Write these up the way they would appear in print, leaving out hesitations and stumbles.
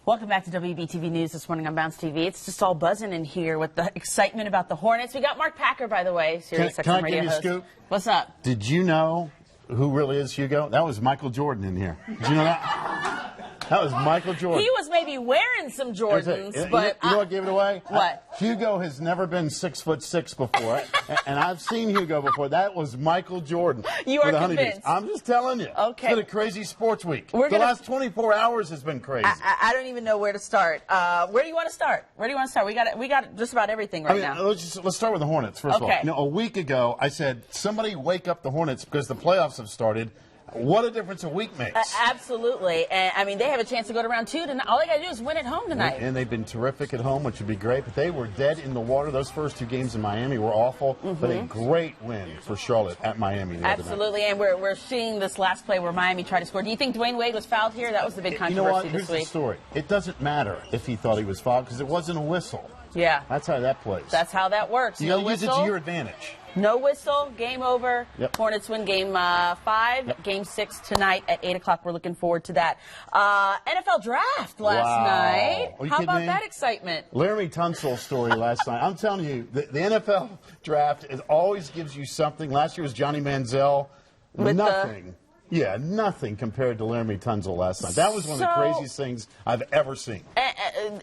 Welcome back to WBTV News this morning on Bounce TV. It's just all buzzing in here with the excitement about the Hornets. We got Mark Packer, by the way, Sirius XM radio host. Can I give you a scoop? What's up? Did you know who really is Hugo? That was Michael Jordan in here. Did you know that? That was Michael Jordan. He was maybe wearing some Jordans, but... You know what gave it away? What? Hugo has never been 6'6" before, and I've seen Hugo before. That was Michael Jordan. You are with the Honeydews. convinced? I'm just telling you. Okay. It's been a crazy sports week. The last 24 hours has been crazy. I don't even know where to start. Where do you want to start? Where do you want to start? We got just about everything right now. Let's start with the Hornets, first of all. Okay. You know, a week ago, I said, somebody wake up the Hornets because the playoffs have started. What a difference a week makes. Absolutely. And, I mean, they have a chance to go to round 2 tonight. All they got to do is win at home tonight. And they've been terrific at home, which would be great. But they were dead in the water. Those first 2 games in Miami were awful. But a great win for Charlotte at Miami the other night. Absolutely. And we're seeing this last play where Miami tried to score. Do you think Dwayne Wade was fouled here? That was the big controversy this week. this Here's week. the story. It doesn't matter if he thought he was fouled because it wasn't a whistle. Yeah. That's how that plays. That's how that works. You No got to use it whistle. to your advantage. No whistle, game over. Yep. Hornets win game 5, game 6 tonight at 8 o'clock. We're looking forward to that. NFL draft last night. Are you How kidding about me? that excitement? Laremy Tunsil's story last night. I'm telling you, the NFL draft always gives you something. Last year was Johnny Manziel. With nothing. Yeah, nothing compared to Laremy Tunsil last night. That was one of the craziest things I've ever seen.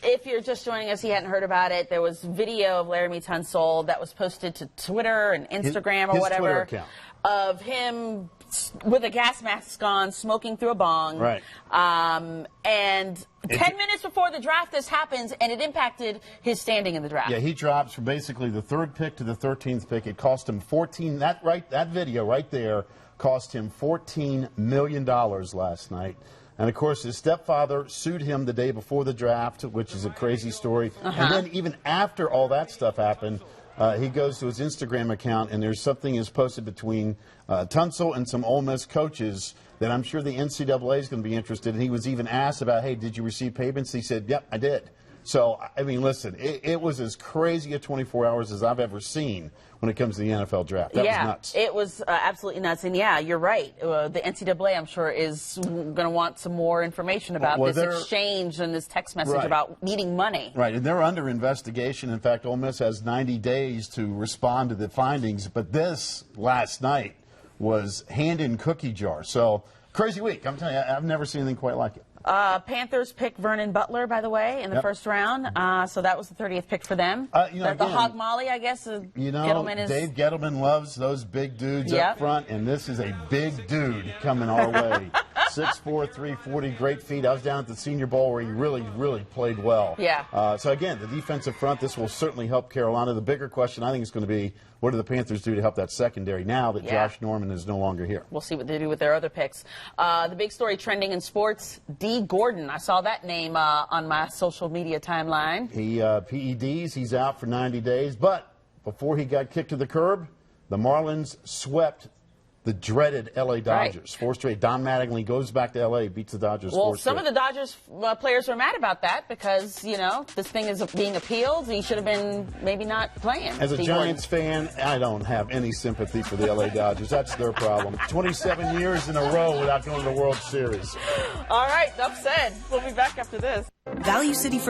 If you're just joining us, you hadn't heard about it, there was video of Laremy Tunsil that was posted to Twitter and Instagram or his whatever Twitter account. Of him with a gas mask on, smoking through a bong. Right. And 10 minutes before the draft, this happens, and it impacted his standing in the draft. Yeah, he drops from basically the 3rd pick to the 13th pick. It cost him that video right there cost him $14 million last night. And, of course, his stepfather sued him the day before the draft, which is a crazy story. And then even after all that stuff happened, he goes to his Instagram account, and there's something is posted between Tunsil and some Ole Miss coaches that I'm sure the NCAA is going to be interested in. He was even asked about, hey, did you receive payments? He said, yep, I did. So, I mean, listen, it was as crazy a 24 hours as I've ever seen when it comes to the NFL draft. That was nuts. It was absolutely nuts. And, yeah, you're right. The NCAA, I'm sure, is going to want some more information about this exchange and this text message about needing money. Right, and they're under investigation. In fact, Ole Miss has 90 days to respond to the findings. But this last night was hand in cookie jar. So, crazy week. I'm telling you, I've never seen anything quite like it. Panthers picked Vernon Butler, by the way, in the first round. So that was the 30th pick for them. The Hog Molly, I guess. Gettleman is... Dave Gettleman loves those big dudes up front, and this is a big dude coming our way. 6'4", 340, great feet. I was down at the Senior Bowl where he really, really played well. Yeah. So, again, the defensive front, this will certainly help Carolina. The bigger question I think is going to be, what do the Panthers do to help that secondary now that Josh Norman is no longer here? We'll see what they do with their other picks. The big story trending in sports, Dee Gordon. I saw that name on my social media timeline. He PEDs, he's out for 90 days. But before he got kicked to the curb, the Marlins swept the dreaded L.A. Dodgers. 4 straight. Don Mattingly goes back to L.A., beats the Dodgers 4 straight. Well, some of the Dodgers players were mad about that because, you know, this thing is being appealed. He should have been maybe not playing. As a Giants fan, I don't have any sympathy for the L.A. Dodgers. That's their problem. 27 years in a row without going to the World Series. All right, enough said. We'll be back after this. Value City